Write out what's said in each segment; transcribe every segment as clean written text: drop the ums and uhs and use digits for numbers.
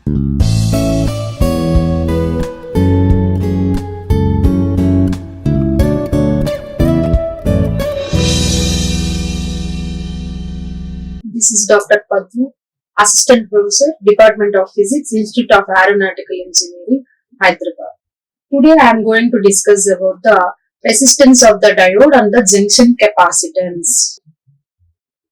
This is Dr. Padmu, Assistant Professor, Department of Physics, Institute of Aeronautical Engineering, Hyderabad. Today I am going to discuss about the resistance of the diode and the junction capacitance.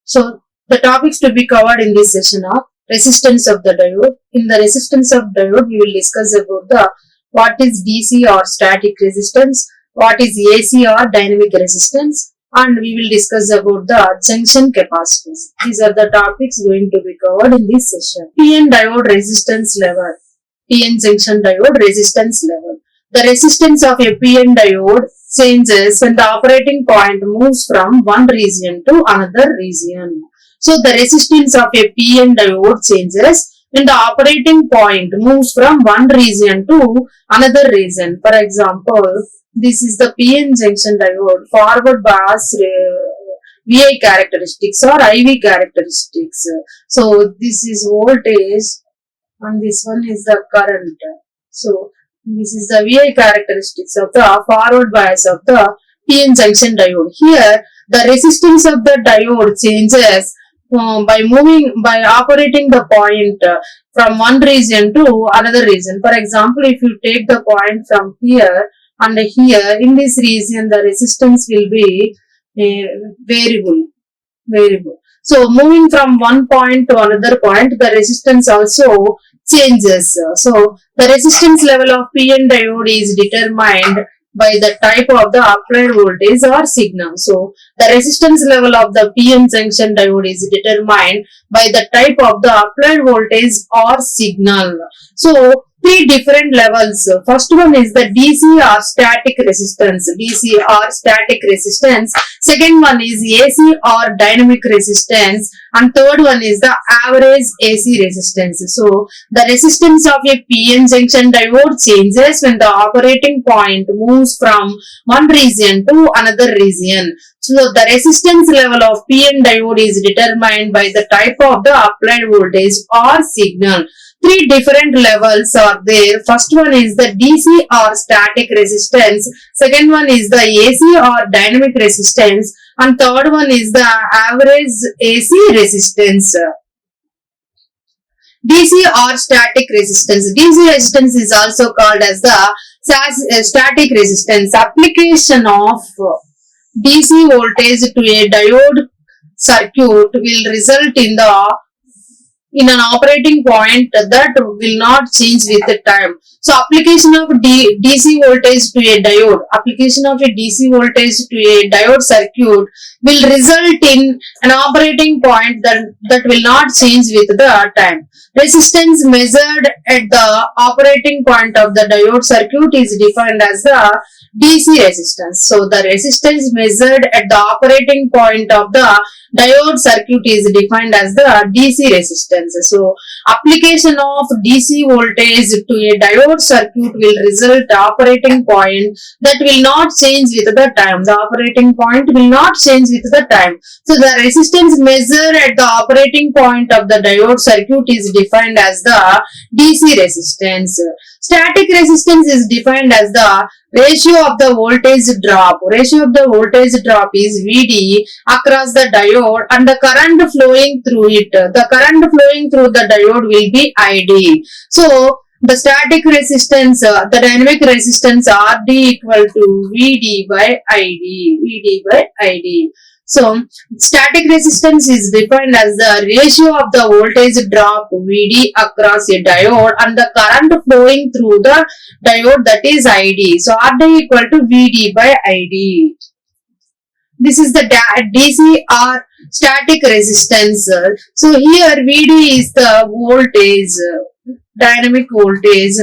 So, the topics to be covered in this session are resistance of the diode. In the resistance of diode, we will discuss about the what is DC or static resistance, what is AC or dynamic resistance, and we will discuss about the junction capacitance. These are the topics going to be covered in this session. PN diode resistance level, PN junction diode resistance level. The resistance of a PN diode changes when the operating point moves from one region to another region. So the resistance of a PN diode changes when the operating point moves from one region to another region. For example, this is the PN junction diode forward bias VI characteristics or IV characteristics. So this is voltage and this one is the current. So this is the VI characteristics of the forward bias of the PN junction diode. Here the resistance of the diode changes by operating the point from one region to another region. For example, if you take the point from here and here, in this region the resistance will be variable. So moving from one point to another point, the resistance also changes. So the resistance level of PN diode is determined by the type of the applied voltage or signal. So the resistance level of the PN junction diode is determined by the type of the applied voltage or signal. So three different levels. First one is the DC or static resistance. DC or static resistance. Second one is AC or dynamic resistance. And third one is the average AC resistance. So the resistance of a PN junction diode changes when the operating point moves from one region to another region. So the resistance level of PN diode is determined by the type of the applied voltage or signal. Three different levels are there. First one is the DC or static resistance. Second one is the AC or dynamic resistance. And third one is the average AC resistance. DC or static resistance. DC resistance is also called as the static resistance. Application of DC voltage to a diode circuit will result in an operating point that will not change with the time. So application of DC voltage to a diode, application of a DC voltage to a diode circuit will result in an operating point that will not change with the time. Resistance measured at the operating point of the diode circuit is defined as the DC resistance. So the resistance measured at the operating point of the diode circuit is defined as the DC resistance. So application of DC voltage to a diode circuit will result operating point that will not change with the time. The operating point will not change with the time. So the resistance measured at the operating point of the diode circuit is defined as the DC resistance. Static resistance is defined as the ratio of the voltage drop. Ratio of the voltage drop is Vd across the diode and the current flowing through it. The current flowing through the diode will be Id. So the static resistance, the dynamic resistance Rd equal to Vd by Id. Vd by Id. So static resistance is defined as the ratio of the voltage drop Vd across a diode and the current flowing through the diode, that is Id. So Rd equal to Vd by Id. This is the DC or static resistance. So here Vd is the voltage, dynamic voltage.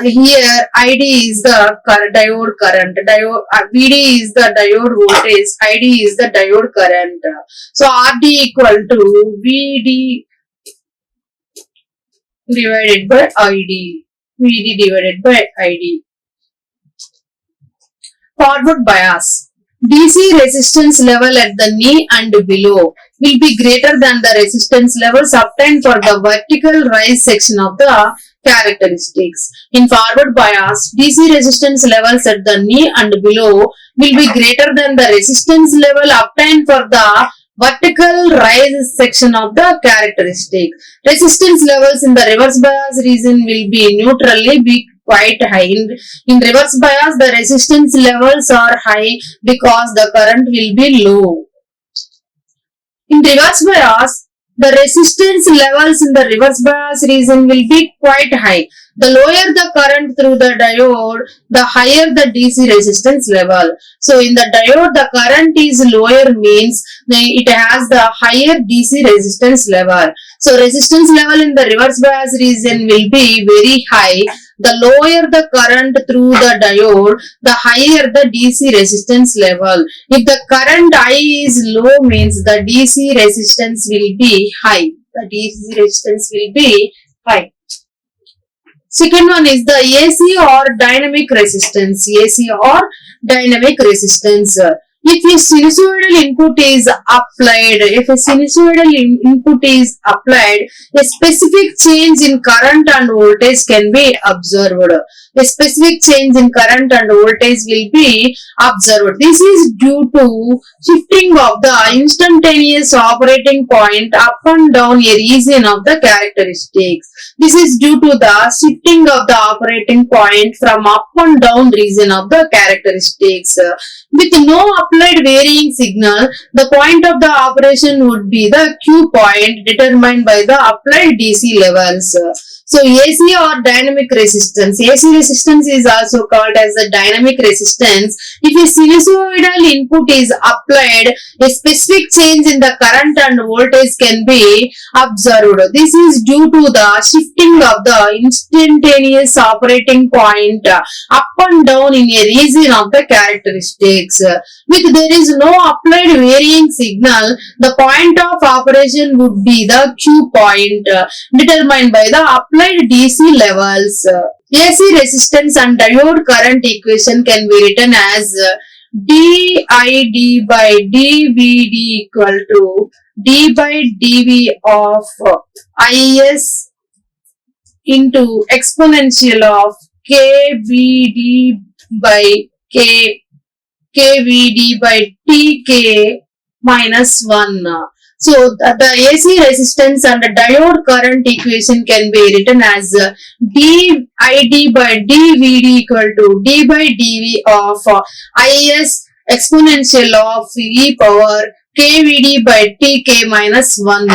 Here Id is the diode current. Vd is the diode voltage. Id is the diode current. So Rd equal to Vd divided by Id. Vd divided by Id. Forward bias. DC resistance level at the knee and below. will be greater than the resistance levels obtained for the vertical rise section of the characteristics. In forward bias, DC resistance levels at the knee and below will be greater than the resistance level obtained for the vertical rise section of the characteristic. Resistance levels in the reverse bias region will be neutrally be quite high. In reverse bias, the resistance levels are high because the current will be low. In reverse bias, the resistance levels in the reverse bias region will be quite high. The lower the current through the diode, the higher the DC resistance level. So in the diode, the current is lower means it has the higher DC resistance level. So resistance level in the reverse bias region will be very high. The lower the current through the diode, the higher the DC resistance level. If the current I is low means the DC resistance will be high. The DC resistance will be high. Second one is the AC or dynamic resistance. AC or dynamic resistance. If a sinusoidal input is applied, a specific change in current and voltage can be observed. A specific change in current and voltage will be observed. This is due to shifting of the instantaneous operating point up and down a region of the characteristics. This is due to the shifting of the operating point from up and down region of the characteristics. With no applied varying signal, the point of the operation would be the Q point determined by the applied DC levels. So AC or dynamic resistance. AC resistance is also called as the dynamic resistance. If a sinusoidal input is applied, a specific change in the current and voltage can be observed. This is due to the shifting of the instantaneous operating point up and down in a region of the characteristics. With there is no applied varying signal, the point of operation would be the Q point determined by the applied DC levels. AC resistance and diode current equation can be written as dID by dVd equal to d by dV of Is into exponential of kVd by kVd by Tk minus 1. So the AC resistance and the diode current equation can be written as dID by dVd equal to d by dV of Is exponential of e power kVd by Tk minus 1.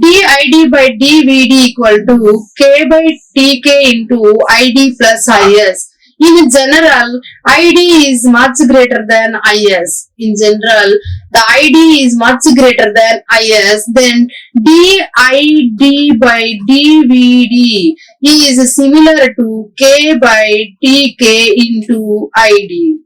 dID by dVd equal to k by Tk into Id plus Is. In general, ID is much greater than IS. In general, the ID is much greater than IS. Then dID by dVd is similar to K by Tk into ID.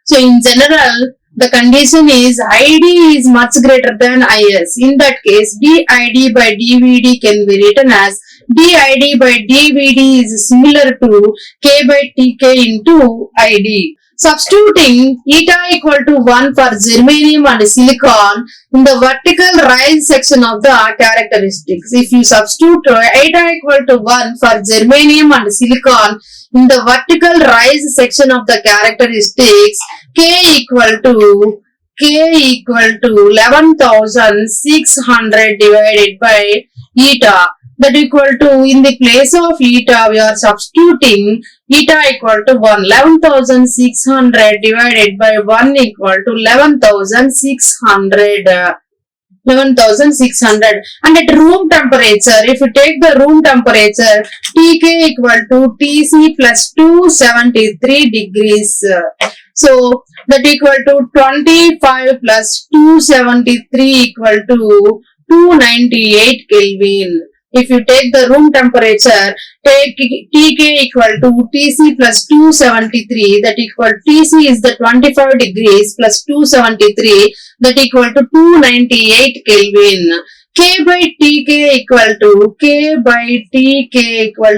So in general, the condition is ID is much greater than IS. In that case, dID by dVd can be written as dID by dVd is similar to K by Tk into ID. Substituting eta equal to 1 for germanium and silicon in the vertical rise section of the characteristics. If you substitute eta equal to 1 for germanium and silicon in the vertical rise section of the characteristics, K equal to 11,600 divided by eta. That equal to, in the place of eta, we are substituting eta equal to 1. 11,600 divided by 1 equal to 11,600. 11,600. And at room temperature, if you take the room temperature, Tk equal to Tc plus 273 degrees. So that equal to 25 plus 273 equal to 298 Kelvin. If you take the room temperature, take Tk equal to Tc plus 273, that equal Tc is the 25 degrees plus 273, that equal to 298 Kelvin. K by Tk equal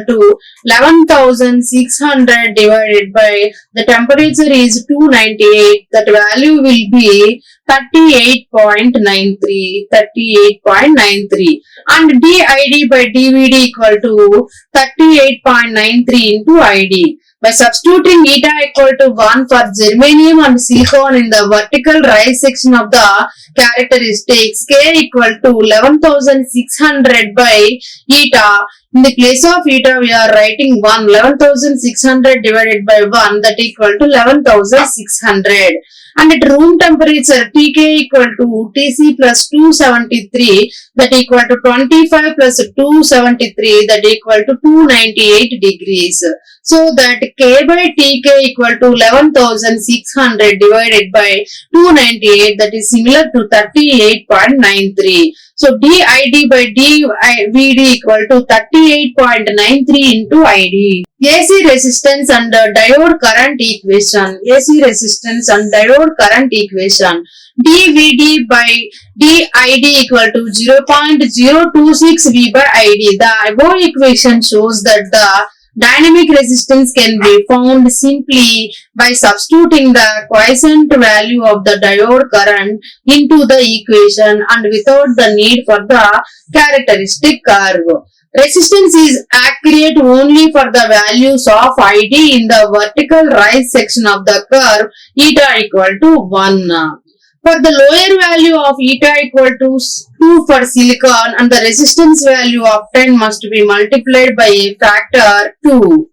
to 11,600 divided by the temperature is 298. That value will be 38.93 and dID by dVD equal to 38.93 into ID. By substituting eta equal to 1 for germanium and silicon in the vertical rise section of the characteristics, K equal to 11,600 by eta. In the place of eta, we are writing 1. 11,600 divided by 1, that equal to 11,600. And at room temperature, Tk equal to Tc plus 273, that equal to 25 plus 273, that equal to 298 degrees. So that K by Tk equal to 11,600 divided by 298, that is similar to 38.93. So dID by dVD equal to 38.93 into ID. AC resistance and diode current equation. AC resistance and diode current equation. dVD by dID equal to 0.026 V by ID. The above equation shows that the dynamic resistance can be found simply by substituting the quiescent value of the diode current into the equation and without the need for the characteristic curve. Resistance is accurate only for the values of ID in the vertical rise section of the curve eta equal to 1. For the lower value of eta equal to 2 for silicon and the resistance value of 10 must be multiplied by a factor 2.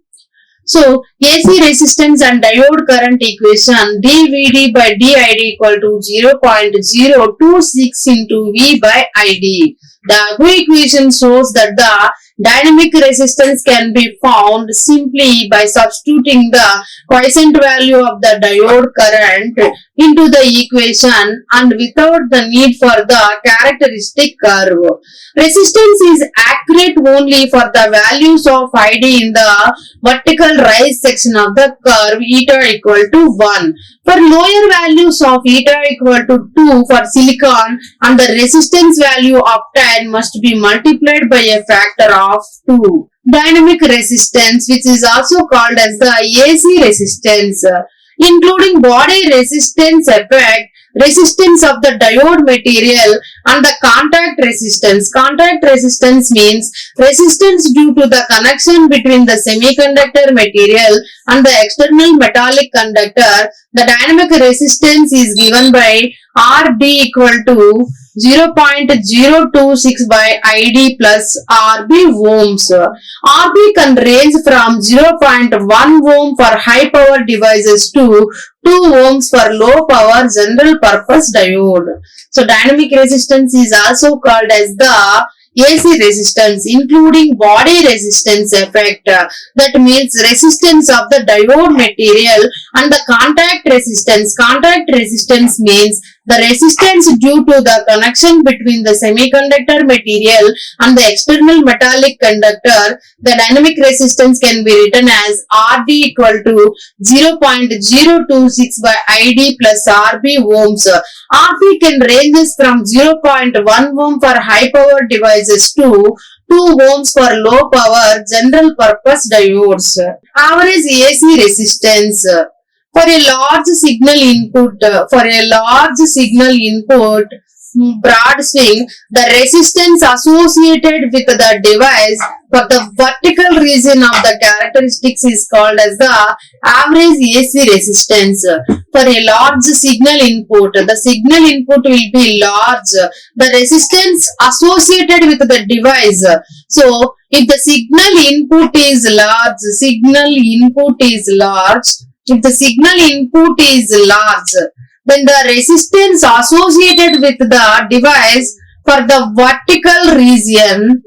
So, AC resistance and diode current equation dVD by dID equal to 0.026 into V by ID. The above equation shows that the dynamic resistance can be found simply by substituting the quiescent value of the diode current into the equation and without the need for the characteristic curve. Resistance is accurate only for the values of ID in the vertical rise section of the curve eta equal to 1. For lower values of eta equal to 2 for silicon and the resistance value of 10 must be multiplied by a factor of 2. Dynamic resistance, which is also called as the AC resistance, including body resistance effect, resistance of the diode material and the contact resistance. Contact resistance means resistance due to the connection between the semiconductor material and the external metallic conductor. The dynamic resistance is given by RD equal to 0.026 by ID plus RB ohms. RB can range from 0.1 ohm for high power devices to 2 ohms for low power general purpose diode. So dynamic resistance is also called as the AC resistance, including body resistance effect. That means resistance of the diode material and the contact resistance. Contact resistance means the resistance due to the connection between the semiconductor material and the external metallic conductor. The dynamic resistance can be written as RD equal to 0.026 by ID plus RB ohms. RB can ranges from 0.1 ohm for high power devices to 2 ohms for low power general purpose diodes. Average AC resistance. For a large signal input, broad swing, the resistance associated with the device for the vertical region of the characteristics is called as the average AC resistance. For a large signal input, the signal input will be large. The resistance associated with the device. So, if the signal input is large, if the signal input is large, then the resistance associated with the device for the vertical region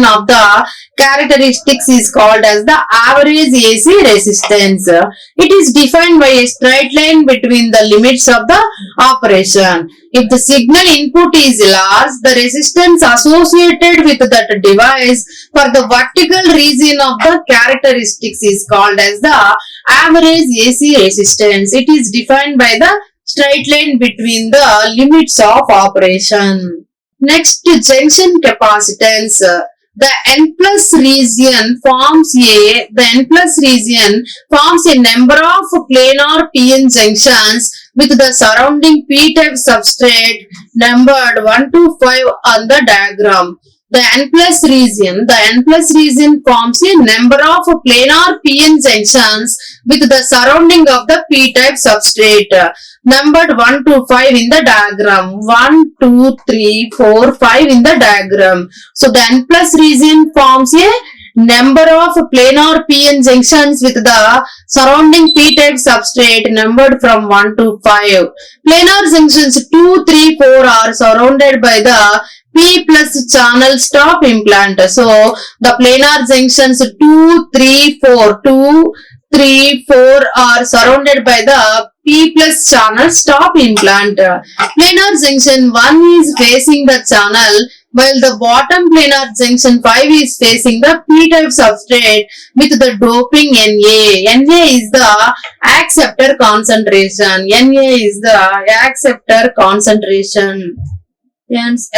of the characteristics is called as the average AC resistance. It is defined by a straight line between the limits of the operation. If the signal input is large, the resistance associated with that device for the vertical region of the characteristics is called as the average AC resistance. It is defined by the straight line between the limits of operation. Next, junction capacitance. The N plus region forms a number of planar PN junctions with the surrounding P-type substrate numbered 1 to 5 on the diagram. The N plus region forms a number of planar PN junctions with the surrounding of the P-type substrate numbered 1 to 5 in the diagram. 1, 2, 3, 4, 5 in the diagram. So the N plus region forms a number of planar PN junctions with the surrounding P-type substrate numbered from 1 to 5. Planar junctions 2, 3, 4 are surrounded by the P plus channel stop implant. So the planar junctions 2, 3, 4 are surrounded by the P plus channel stop implant. Planar junction 1 is facing the channel while the bottom planar junction 5 is facing the P-type substrate with the doping Na. Na is the acceptor concentration.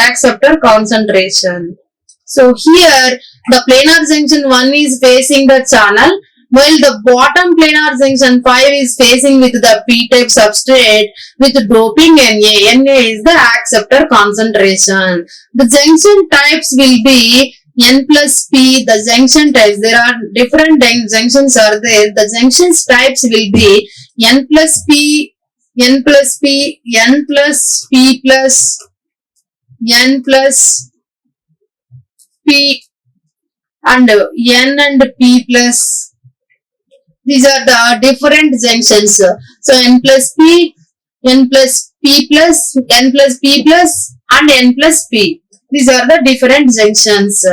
Acceptor concentration. So here the planar junction 1 is facing the channel while the bottom planar junction 5 is facing with the P-type substrate with doping Na. Na is the acceptor concentration. The junction types will be N plus P. The junction types, there are different junctions are there. The junctions types will be N plus P, N plus P, N plus P plus, N plus P and N and P plus. These are the different junctions. So N plus P, N plus P plus, N plus P plus and N plus P. These are the different junctions.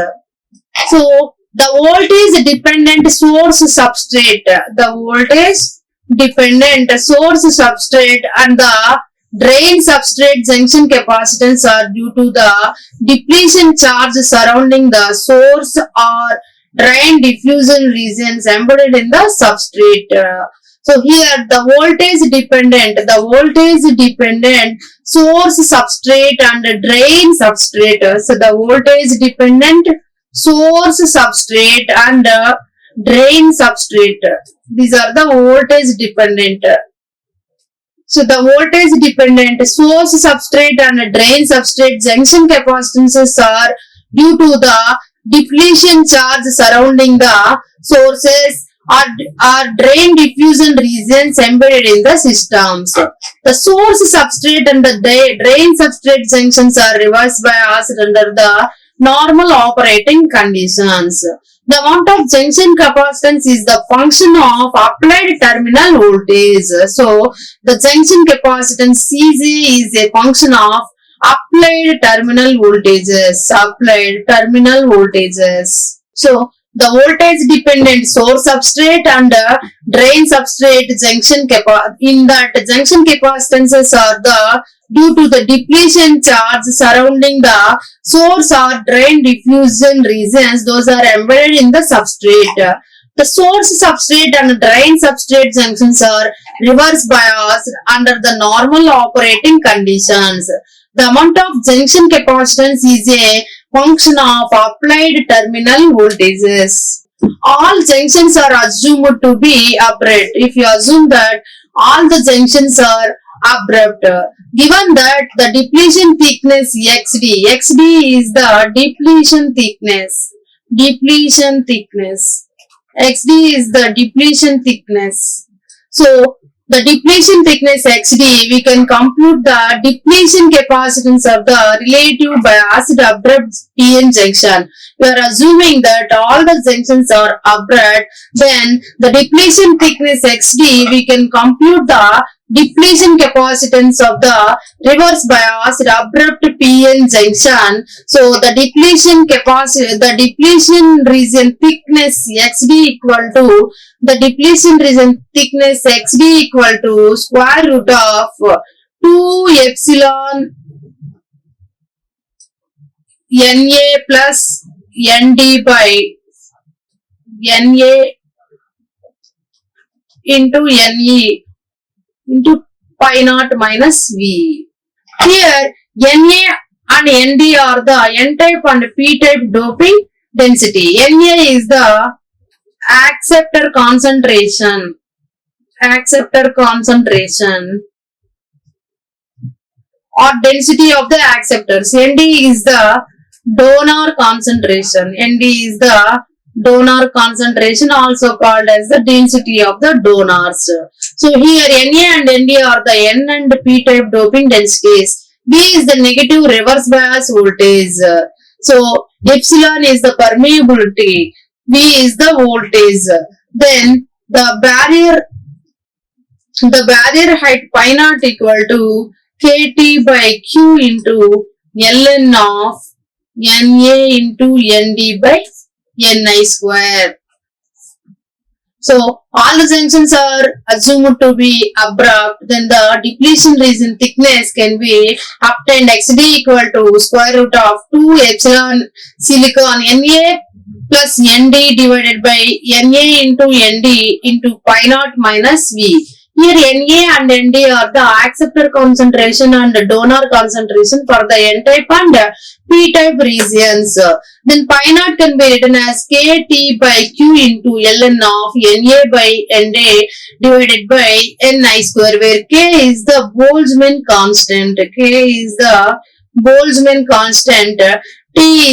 So the voltage dependent source substrate. The voltage dependent source substrate and the drain substrate junction capacitance are due to the depletion charge surrounding the source or drain diffusion regions embedded in the substrate. So here the voltage dependent source substrate and drain substrate. So the voltage dependent source substrate and drain substrate. These are the voltage dependent. So the voltage dependent source substrate and drain substrate junction capacitances are due to the depletion charge surrounding the sources or drain diffusion regions embedded in the systems. The source substrate and the drain substrate junctions are reverse biased under the normal operating conditions. The amount of junction capacitance is the function of applied terminal voltage. So the junction capacitance Cj is a function of applied terminal voltages. So the voltage dependent source substrate and drain substrate junction junction capacitances are the due to the depletion charge surrounding the source or drain diffusion regions. Those are embedded in the substrate. The source substrate and drain substrate junctions are reverse biased under the normal operating conditions. The amount of junction capacitance is a function of applied terminal voltages. All junctions are assumed to be abrupt. If you assume that all the junctions are abrupt, given that the depletion thickness XD is the depletion thickness. XD is the depletion thickness. So the depletion thickness XD, we can compute the depletion capacitance of the relative biased abrupt PN junction. We are assuming that all the junctions are abrupt, then the depletion thickness XD, we can compute the depletion capacitance of the reverse biased abrupt PN junction. So the depletion region thickness XD equal to the depletion region thickness XD equal to square root of 2 epsilon Na plus Nd by Na into Ne into pi naught minus V. Here Na and Nd are the N-type and P-type doping density. Na is the acceptor concentration or density of the acceptors. Nd is the donor concentration. Also called as the density of the donors. So here Na and Nd are the N and P type doping densities. B is the negative reverse bias voltage. So epsilon is the permeability. V is the voltage. Then the barrier height pi naught equal to Kt by Q into Ln of Na into Nd by Ni square. So all the junctions are assumed to be abrupt. Then the depletion region thickness can be obtained xd equal to square root of 2 epsilon silicon Na plus Nd divided by Na into Nd into pi naught minus V. Here Na and Nd are the acceptor concentration and donor concentration for the N-type and P-type regions. Then pi naught can be written as Kt by Q into Ln of Na by Nd divided by Ni square, where K is the Boltzmann constant. T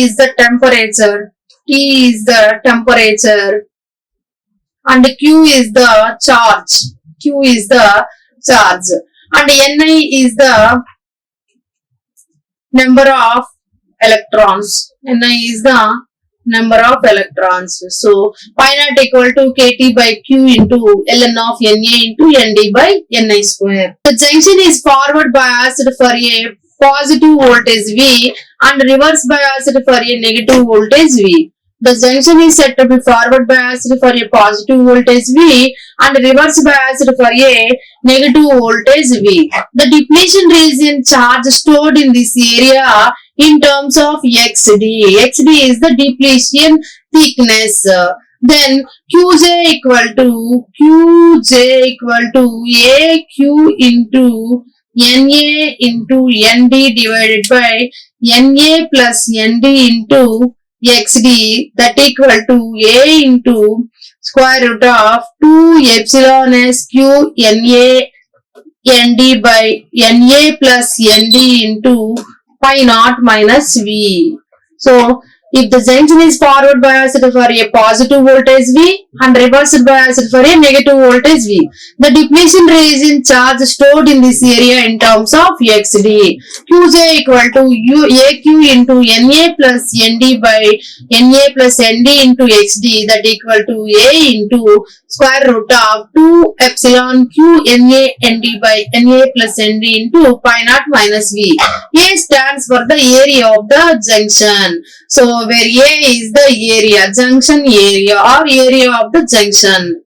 is the temperature. And Q is the charge. And Ni is the number of electrons. So pi naught equal to Kt by Q into Ln of Na into Nd by Ni square. The junction is forward biased for a positive voltage V and reverse biased for a negative voltage V. The junction is said to be forward biased for a positive voltage V and reverse biased for a negative voltage V. The depletion region charge stored in this area in terms of XD. XD is the depletion thickness. Then Qj equal to AQ into Na into Nd divided by Na plus Nd into Xd, that equal to A into square root of 2 epsilon Sq Na Nd by Na plus Nd into pi naught minus V. So if the junction is forward biased for a positive voltage V and reverse biased for a negative voltage V, the depletion region charge stored in this area in terms of XD. Qj equal to AQ into Na plus Nd by Na plus Nd into Xd, that equal to A into square root of 2 epsilon Q Na Nd by Na plus Nd into pi naught minus V. A stands for the area of the junction. So where A is the area, junction area or area of the junction.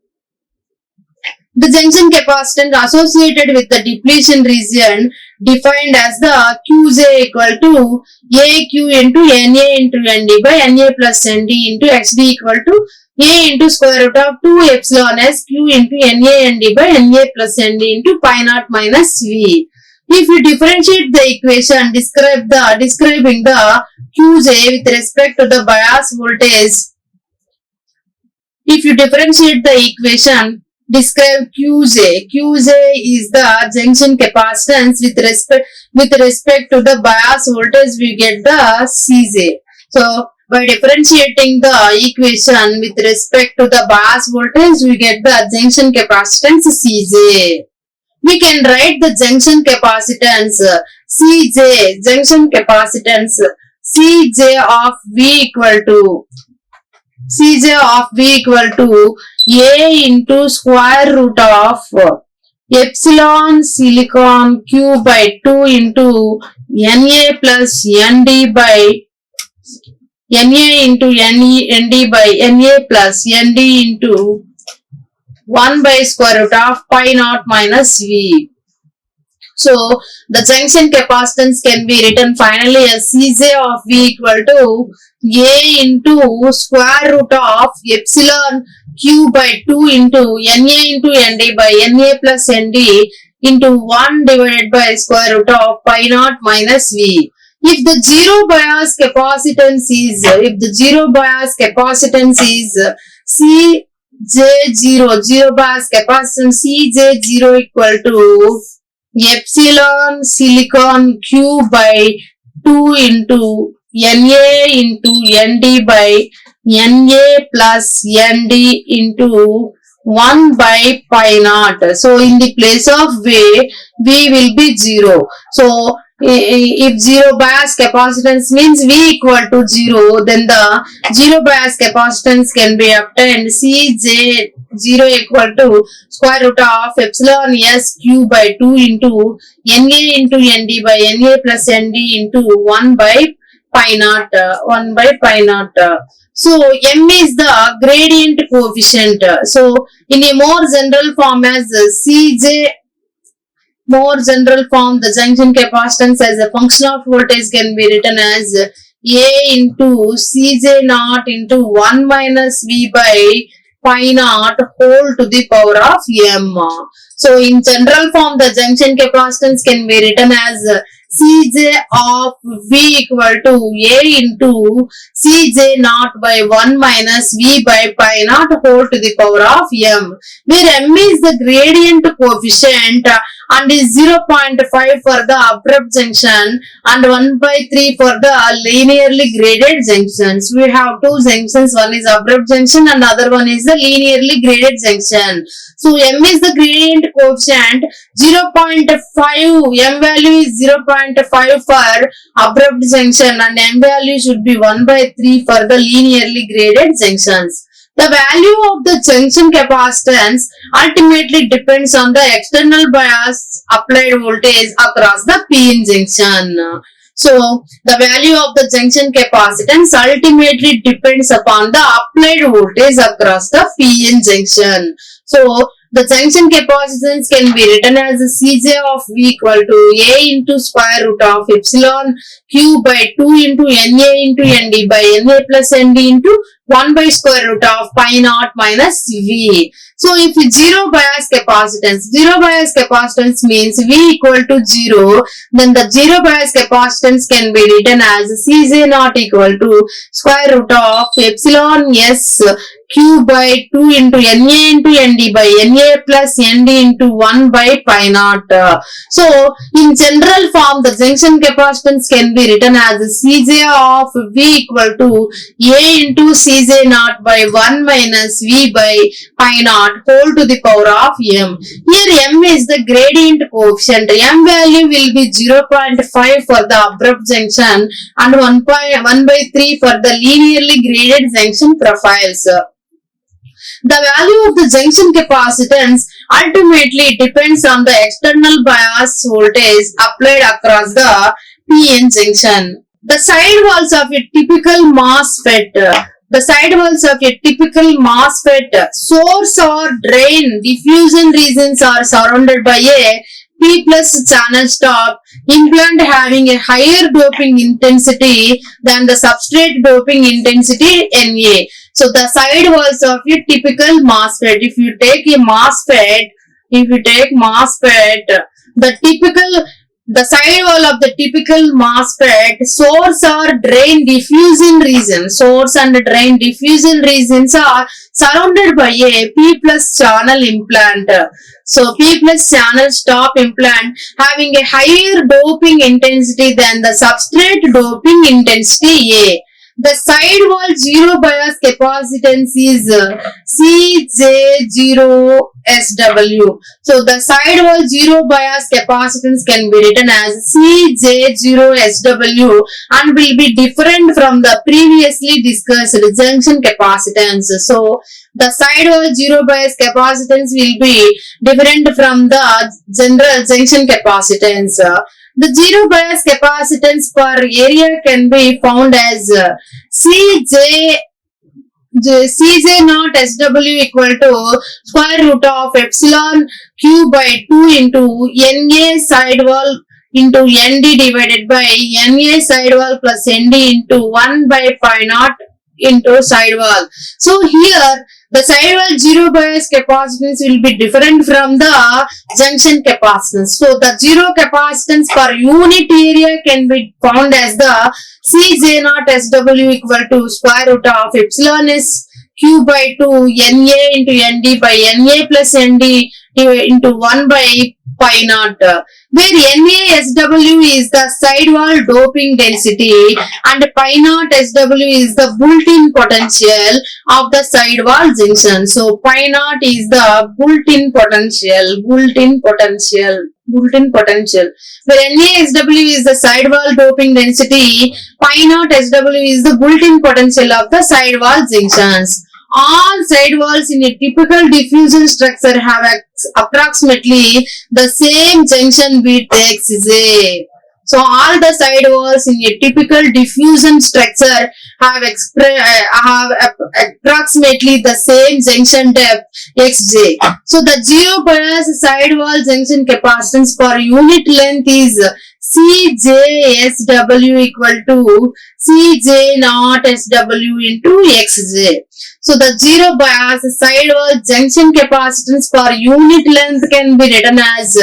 The junction capacitance associated with the depletion region defined as the Qj equal to AQ into Na into Nd by Na plus Nd into Xd equal to A into square root of 2 epsilon Sq into Na Nd by Na plus Nd into pi naught minus V. If you differentiate the equation describing the Qj with respect to the bias voltage, describe Qj. Qj is the junction capacitance with respect to the bias voltage, we get the Cj. So by differentiating the equation with respect to the bias voltage, we get the junction capacitance Cj. We can write the junction capacitance Cj, Cj of V equal to A into square root of epsilon silicon Q by 2 into Na plus Nd by Na into Nd by Na plus Nd into 1 by square root of pi naught minus V. So the junction capacitance can be written finally as Cj of V equal to A into square root of epsilon Q by 2 into Na into Nd by Na plus Nd into 1 divided by square root of pi naught minus V. If the zero bias capacitance is Cj0, zero bias capacitance Cj0 equal to epsilon silicon Q by 2 into Na into Nd by Na plus Nd into 1 by pi naught. So in the place of V will be 0. So if zero bias capacitance means V equal to 0, then the zero bias capacitance can be obtained Cj0 equal to square root of epsilon s q by 2 into Na into Nd by Na plus Nd into 1 by pi naught. So m is the gradient coefficient. So in a more general form as the junction capacitance as a function of voltage can be written as A into Cj naught into 1 minus V by pi naught whole to the power of m. So in general form, the junction capacitance can be written as Cj of V equal to A into Cj naught by 1 minus V by pi naught whole to the power of m, where m is the gradient coefficient and is 0.5 for the abrupt junction and 1 by 3 for the linearly graded junctions. We have two junctions, one is abrupt junction and other one is the linearly graded junction. So m is the gradient coefficient 0.5, m value is 0.5 for abrupt junction and m value should be 1 by 3 for the linearly graded junctions. The value of the junction capacitance ultimately depends on the external bias applied voltage across the p-n junction. So, the value of the junction capacitance ultimately depends upon the applied voltage across the p-n junction. So, the junction capacitance can be written as Cj of V equal to A into square root of epsilon Q by 2 into Na into Nd by Na plus Nd into 1 by square root of pi naught minus V. So if zero bias capacitance means V equal to 0, then the zero bias capacitance can be written as Cj naught equal to square root of epsilon S Q by 2 into Na into Nd by Na plus Nd into 1 by pi naught. So, in general form, the junction capacitance can be written as Cj of V equal to A into Cj naught by 1 minus V by pi naught whole to the power of m. Here m is the gradient coefficient. M value will be 0.5 for the abrupt junction and 1 by 3 for the linearly graded junction profiles. The value of the junction capacitance ultimately depends on the external bias voltage applied across the p-n junction. The sidewalls of a typical MOSFET, source or drain diffusion regions are surrounded by a P plus channel stop implant having a higher doping intensity than the substrate doping intensity Na. So the side walls of a typical MOSFET, if you take MOSFET, the side wall of the typical MOSFET, source or drain diffusion regions are surrounded by a P plus channel implant. So P plus channel stop implant having a higher doping intensity than the substrate doping intensity A. The sidewall zero bias capacitance is Cj0SW. So the sidewall zero bias capacitance can be written as Cj0SW and will be different from the previously discussed junction capacitance. So the sidewall zero bias capacitance will be different from the general junction capacitance. The zero bias capacitance per area can be found as Cj naught SW equal to square root of epsilon Q by 2 into Na sidewall into Nd divided by Na sidewall plus Nd into 1 by pi naught into sidewall. So here The sidewall zero bias capacitance will be different from the junction capacitance. So the zero capacitance per unit area can be found as the Cj0 SW equal to square root of epsilon s q by 2 Na into Nd by Na plus Nd into 1 by pi naught, where NaSW is the sidewall doping density and pi naught SW is the built-in potential of the sidewall junction. So pi naught is the built-in potential, where NaSW is the sidewall doping density, pi naught SW is the built-in potential of the sidewall junctions. All sidewalls in a typical diffusion structure have approximately the same junction width Xj. So all the sidewalls in a typical diffusion structure have approximately the same junction depth Xj. So the zero bias sidewall junction capacitance per unit length is CJSW equal to CJ0SW into Xj. So the zero bias sidewall junction capacitance per unit length can be written as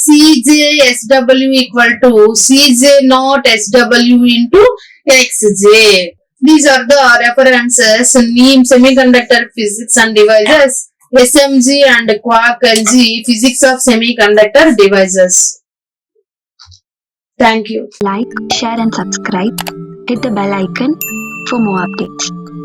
CJSW equal to CJ0SW into Xj. These are the references: NEEM Semiconductor Physics and Devices, SMG and Quark LG Physics of Semiconductor Devices. Thank you. Like, share and subscribe. Hit the bell icon for more updates.